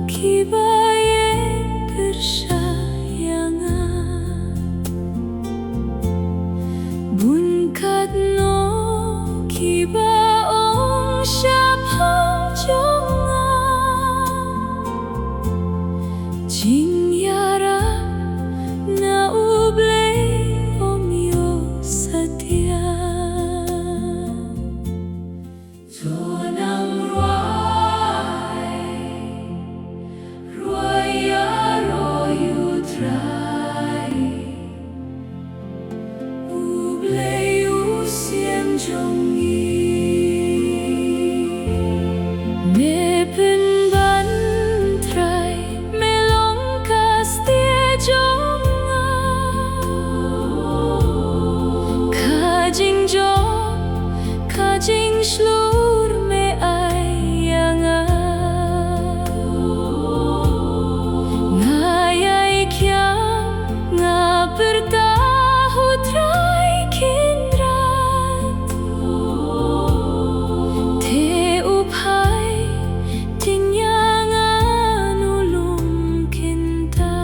Kibaye persayangan Bunkad no kibaong siapang jongan Jingyara na ublay omyo satya Tonang Kajing slur me ayanga Ngayay kyang nga bertahu tray kindrat Te uphay tinyangan ulum kinta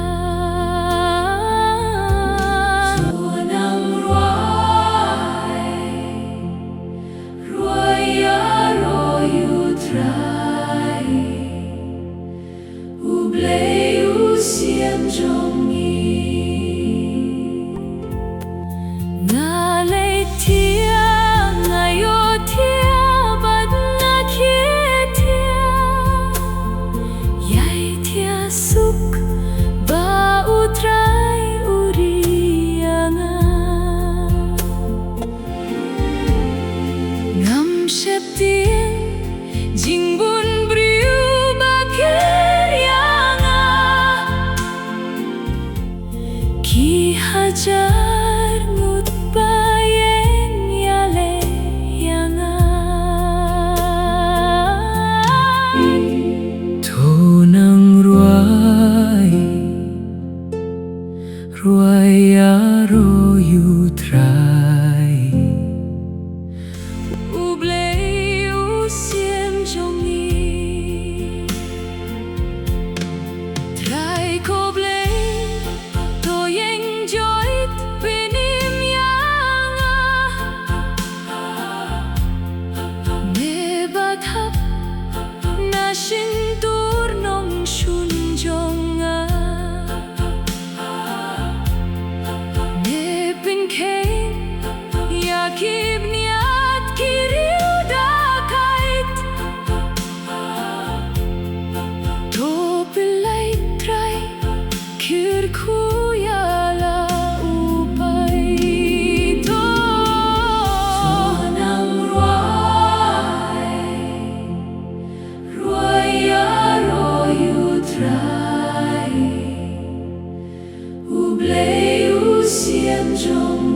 Tonang Jingbun berubah keryanga Ki hajar ngut bayen yale yanga Tonang ruai aro yutrai Trai koble to yeng joit benim yanga Ne bathap na shintur nong shunjonga Ne pinken yakib niat kiriu dakait Kuyala upay to Tonang ruai aro yutray Ublay usiam jong